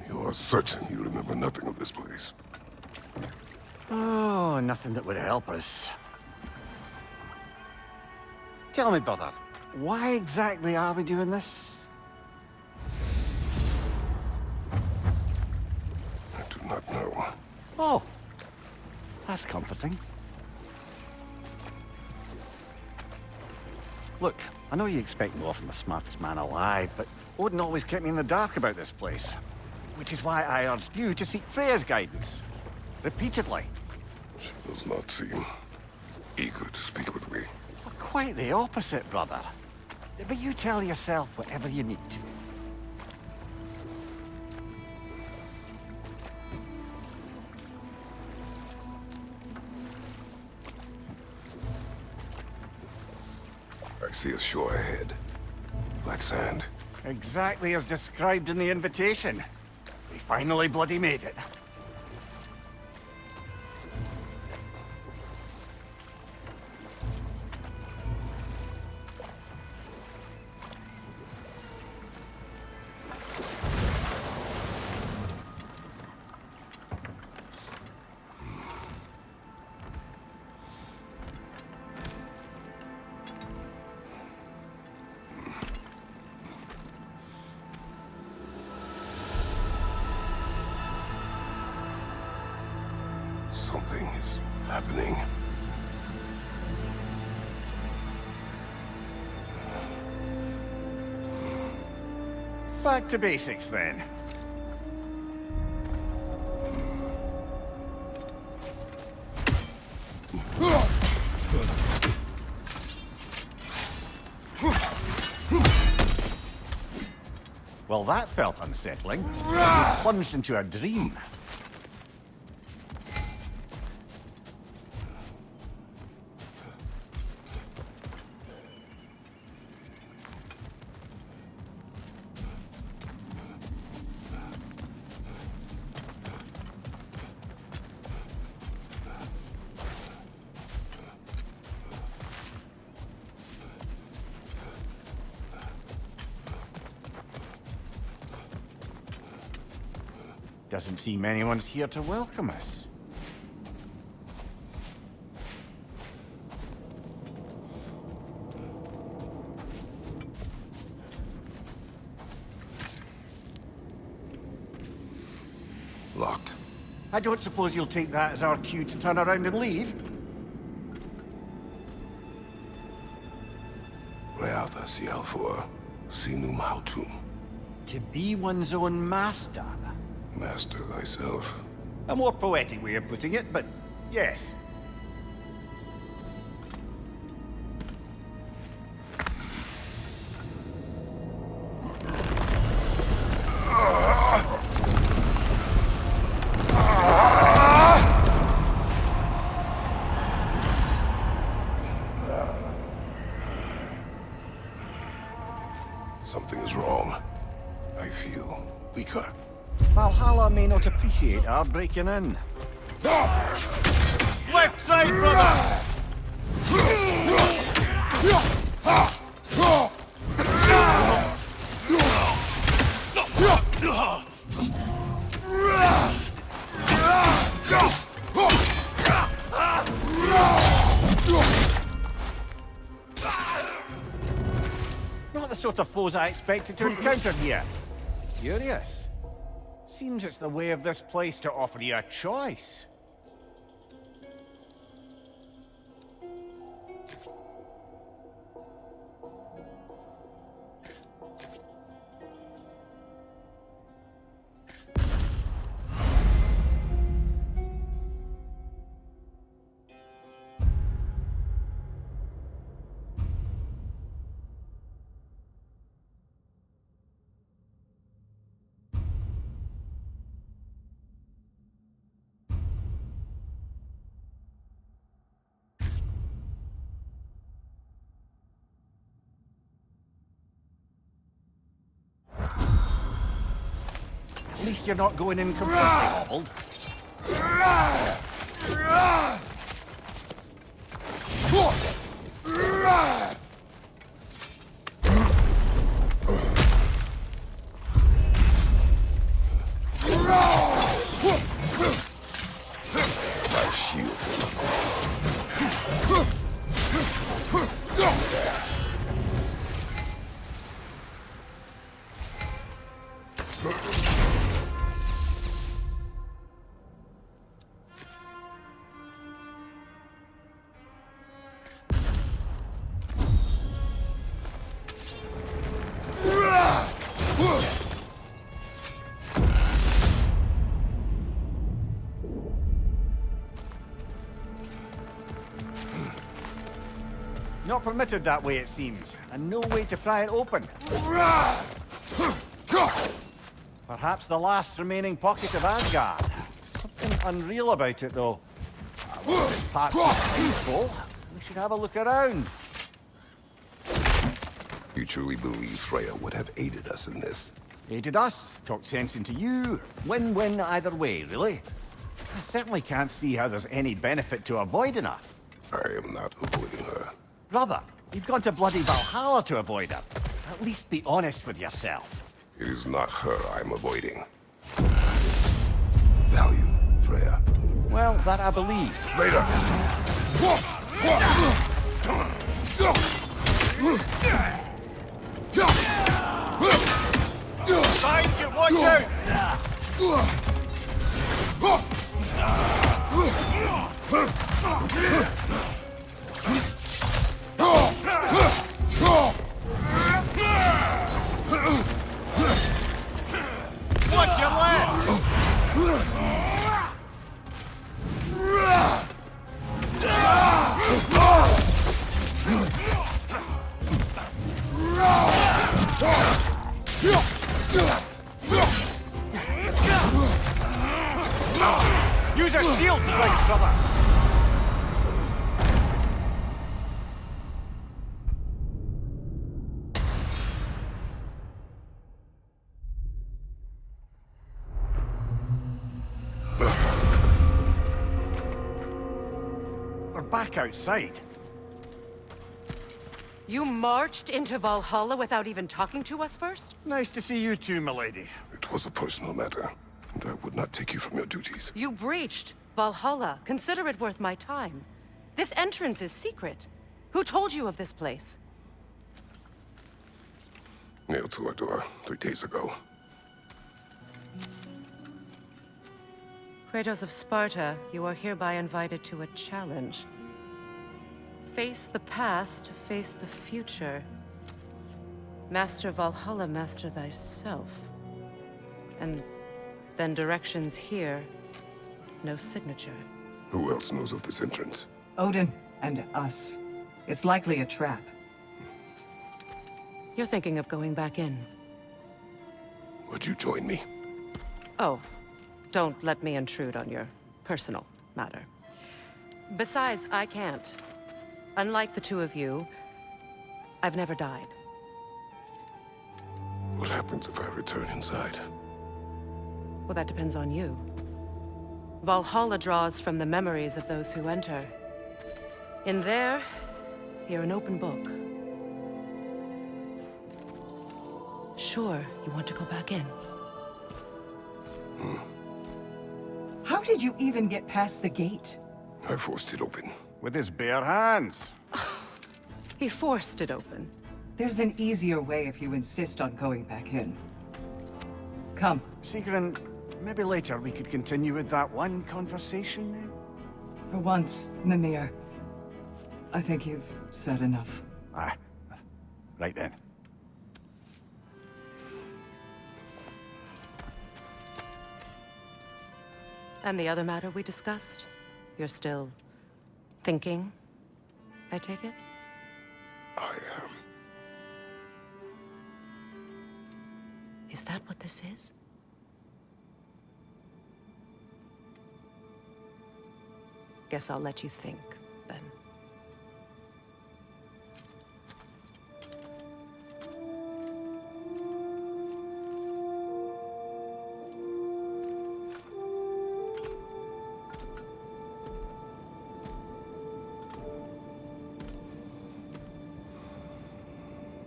You are certain you remember nothing of this place? Oh, nothing that would help us. Tell me, brother, why exactly are we doing this? I do not know. Oh, that's comforting. Look, I know you expect more from the smartest man alive, but Odin always kept me in the dark about this place. Which is why I urged you to seek Freya's guidance. Repeatedly. She does not seem eager to speak with me. Well, quite the opposite, brother. But you tell yourself whatever you need to. I see a shore ahead. Black sand. Exactly as described in the invitation. We finally bloody made it. Something is happening. Back to basics, then. Well, that felt unsettling. We plunged into a dream. Doesn't seem anyone's here to welcome us. Locked. I don't suppose you'll take that as our cue to turn around and leave? Reatha Sialfor, Sinum Hautum. To be one's own master. Master thyself. A more poetic way of putting it, but yes. Something is wrong. I feel weaker. Valhalla may not appreciate our breaking in. Left side, brother! Not the sort of foes I expected to encounter here. Curious. Seems it's the way of this place to offer you a choice. At least you're not going in completely hobbled. permitted that way, it seems, and no way to pry it open. Perhaps the last remaining pocket of Asgard. Something unreal about it, though. This part's peaceful. We should have a look around. You truly believe Freya would have aided us in this? Aided us, talked sense into you. Win-win either way, really. I certainly can't see how there's any benefit to avoiding her. I am not avoiding her. Brother, you've gone to bloody Valhalla to avoid her. At least be honest with yourself. It is not her I'm avoiding. Value, Freya. Well, that I believe. Later. Find you, watch out! Watch your left! Use your shield strike, brother! We're back outside. You marched into Valhalla without even talking to us first? Nice to see you too, milady. It was a personal matter, and I would not take you from your duties. You breached Valhalla. Consider it worth my time. This entrance is secret. Who told you of this place? Nailed to our door 3 days ago. Kratos of Sparta, you are hereby invited to a challenge. Face the past, face the future. Master Valhalla, master thyself. And then directions here, no signature. Who else knows of this entrance? Odin and us. It's likely a trap. You're thinking of going back in. Would you join me? Oh, don't let me intrude on your personal matter. Besides, I can't. Unlike the two of you, I've never died. What happens if I return inside? Well, that depends on you. Valhalla draws from the memories of those who enter. In there, you're an open book. Sure, you want to go back in. How did you even get past the gate? I forced it open. With his bare hands. He forced it open. There's an easier way if you insist on going back in. Come. Sigrun, maybe later we could continue with that one conversation. For once, Mimir. I think you've said enough. Aye. Right then. And the other matter we discussed? You're still thinking, I take it? I am. Is that what this is? Guess I'll let you think, then.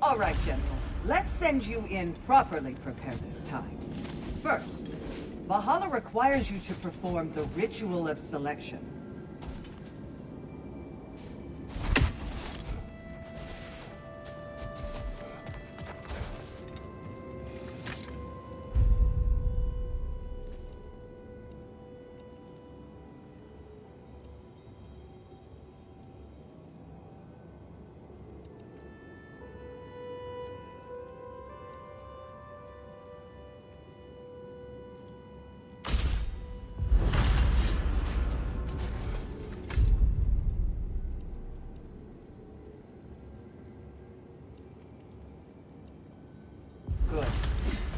All right, General. Let's send you in properly prepared this time. First, Valhalla requires you to perform the ritual of selection.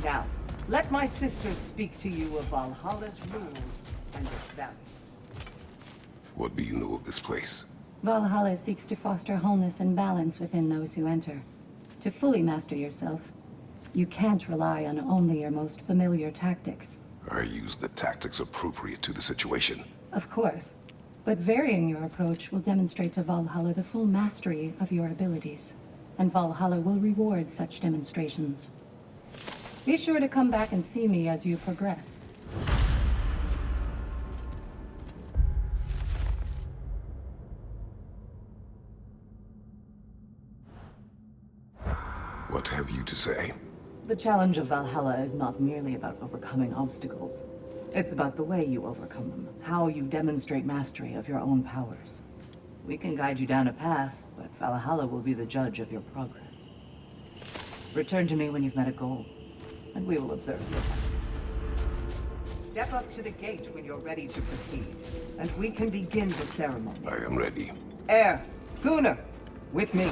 Now, let my sisters speak to you of Valhalla's rules and its values. What do you know of this place? Valhalla seeks to foster wholeness and balance within those who enter. To fully master yourself, you can't rely on only your most familiar tactics. I use the tactics appropriate to the situation. Of course, but varying your approach will demonstrate to Valhalla the full mastery of your abilities, and Valhalla will reward such demonstrations. Be sure to come back and see me as you progress. What have you to say? The challenge of Valhalla is not merely about overcoming obstacles. It's about the way you overcome them, how you demonstrate mastery of your own powers. We can guide you down a path, but Valhalla will be the judge of your progress. Return to me when you've met a goal, and we will observe your efforts. Step up to the gate when you're ready to proceed, and we can begin the ceremony. I am ready. Air, Gunnar, with me.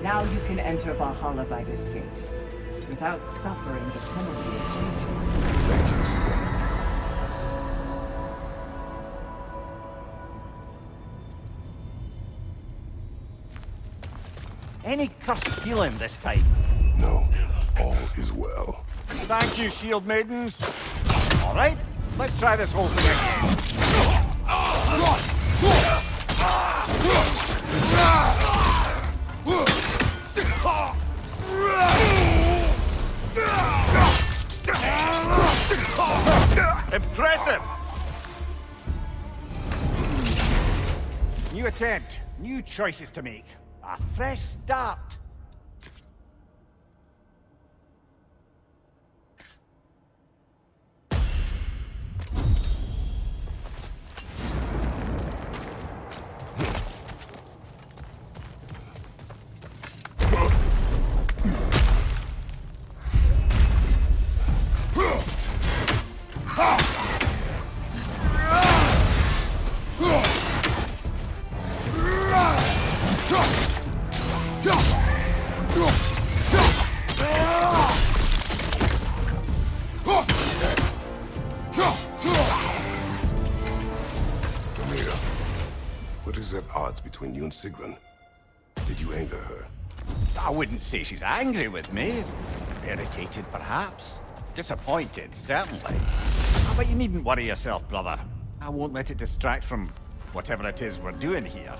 Now you can enter Valhalla by this gate, without suffering the penalty of duty. Thank you, Aesir. Any cursed feeling this time? No, all is well. Thank you, shield maidens. All right, let's try this whole thing again. Impressive! New attempt, new choices to make. A fresh start. Between you and Sigrun. Did you anger her? I wouldn't say she's angry with me. Irritated, perhaps. Disappointed, certainly. But you needn't worry yourself, brother. I won't let it distract from whatever it is we're doing here.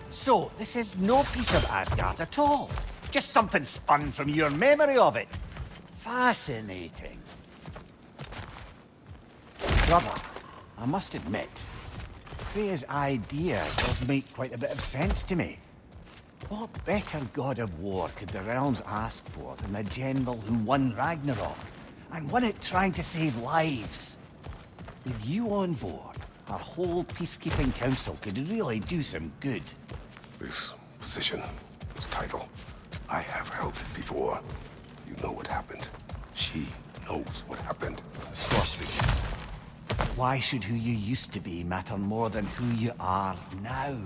So, this is no piece of Asgard at all. Just something spun from your memory of it. Fascinating. Brother, I must admit, Freya's idea does make quite a bit of sense to me. What better god of war could the realms ask for than the general who won Ragnarok, and won it trying to save lives? With you on board, our whole peacekeeping council could really do some good. This position, this title, I have held it before. You know what happened. She knows what happened. Of course we do. Why should who you used to be matter more than who you are now?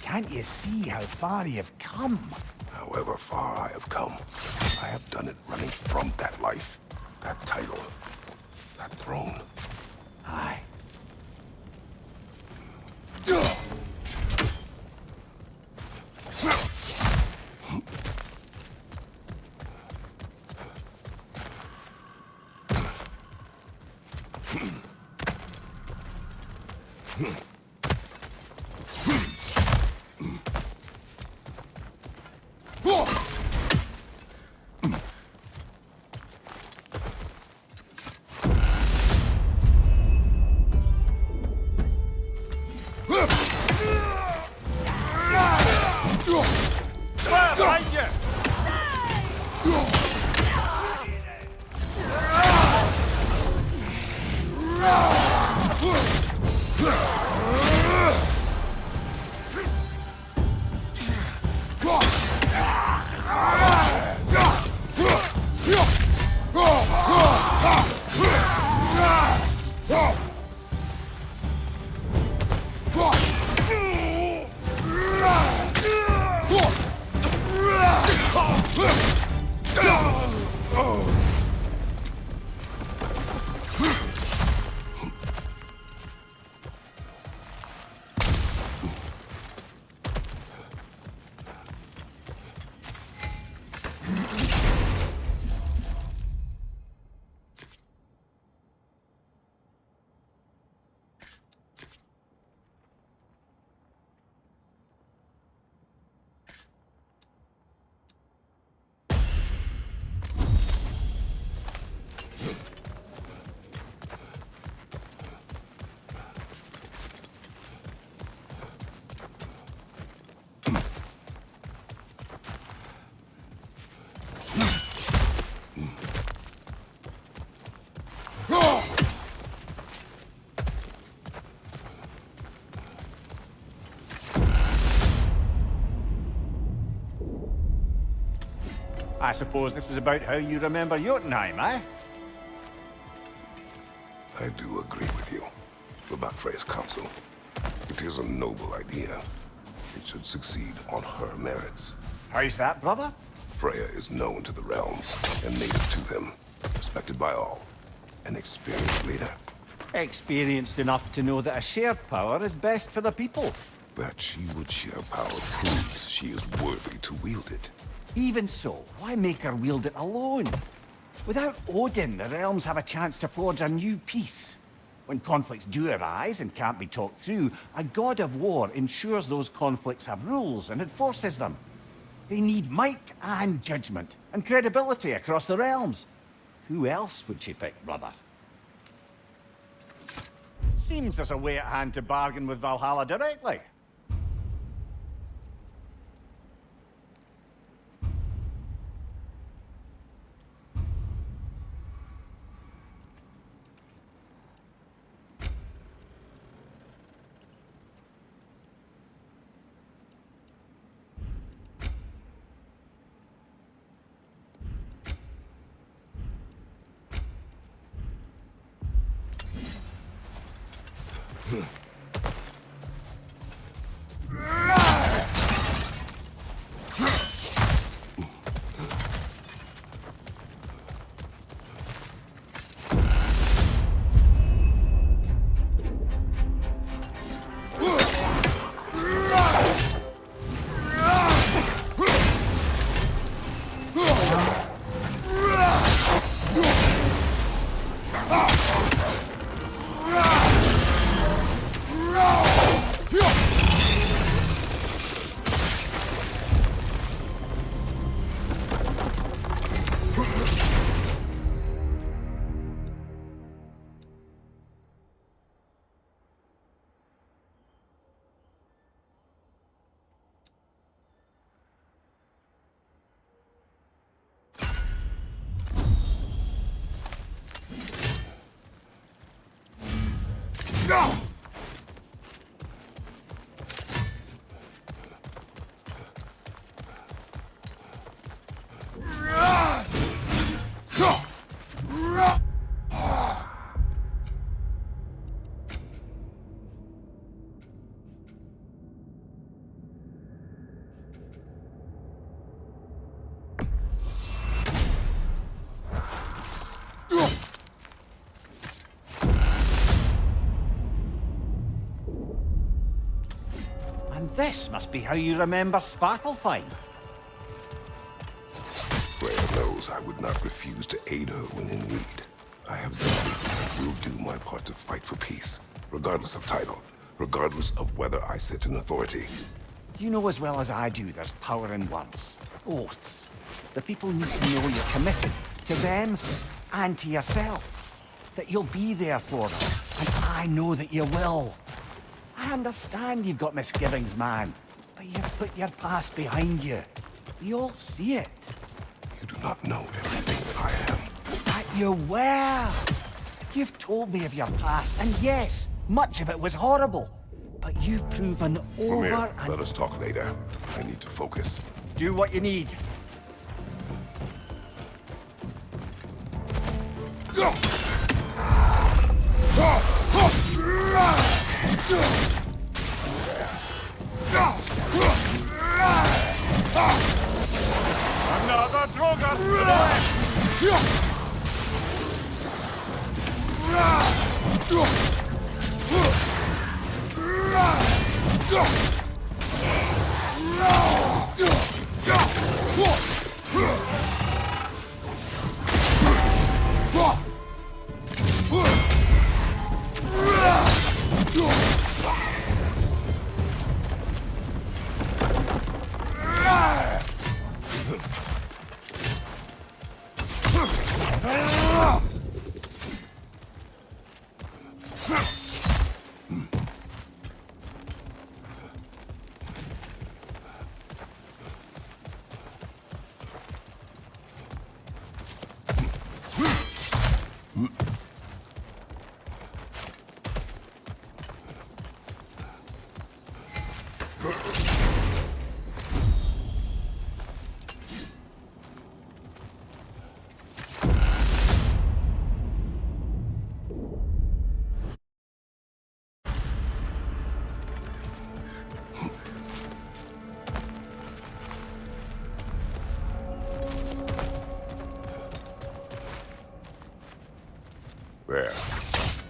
Can't you see how far you've come? However far I have come, I have done it running from that life, that title, that throne. Aye. Ah! I suppose this is about how you remember Jotunheim, eh? I do agree with you about Freya's counsel. It is a noble idea. It should succeed on her merits. How's that, brother? Freya is known to the realms and native to them, respected by all. An experienced leader. Experienced enough to know that a shared power is best for the people. That she would share power proves she is worthy to wield it. Even so, why make her wield it alone? Without Odin, the realms have a chance to forge a new peace. When conflicts do arise and can't be talked through, a god of war ensures those conflicts have rules and enforces them. They need might and judgment, and credibility across the realms. Who else would she pick, brother? Seems there's a way at hand to bargain with Valhalla directly. This must be how you remember Svartalfheim. Freya knows I would not refuse to aid her when in need. I have done it and will do my part to fight for peace, regardless of title, regardless of whether I sit in authority. You know as well as I do there's power in words. Oaths. The people need to know you're committed to them and to yourself. That you'll be there for them. And I know that you will. I understand you've got misgivings, man. But you've put your past behind you. We all see it. You do not know everything that I am. But you were. You've told me of your past, and yes, much of it was horrible. But you've proven over and... Let us talk later. I need to focus. Do what you need. Another Drogon!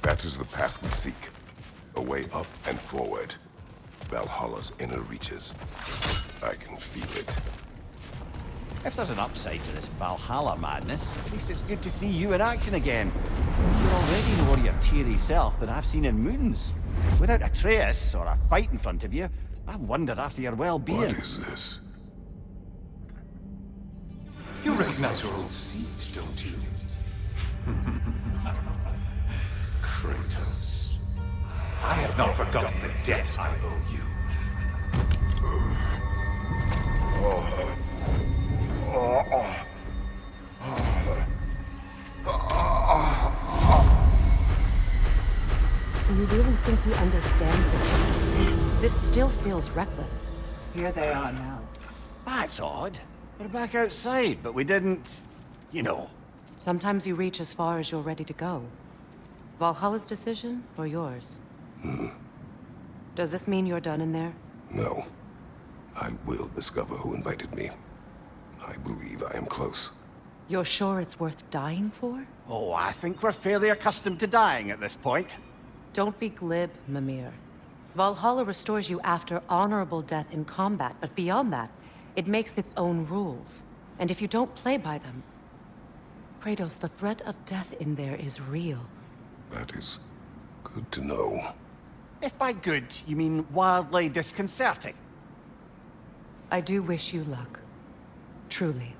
That is the path we seek. A way up and forward. Valhalla's inner reaches. I can feel it. If there's an upside to this Valhalla madness, at least it's good to see you in action again. You're already more your cheery self than I've seen in moons. Without Atreus or a fight in front of you, I wonder after your well-being. What is this? You recognize your old seat, don't you? Kratos. I have not forgotten the debt I owe you. Do you really think he understands this? This still feels reckless. Here they are now. That's odd. We're back outside, but we didn't... you know. Sometimes you reach as far as you're ready to go. Valhalla's decision, or yours? Does this mean you're done in there? No. I will discover who invited me. I believe I am close. You're sure it's worth dying for? Oh, I think we're fairly accustomed to dying at this point. Don't be glib, Mimir. Valhalla restores you after honorable death in combat, but beyond that, it makes its own rules. And if you don't play by them... Kratos, the threat of death in there is real. That is good to know. If by good, you mean wildly disconcerting. I do wish you luck. Truly.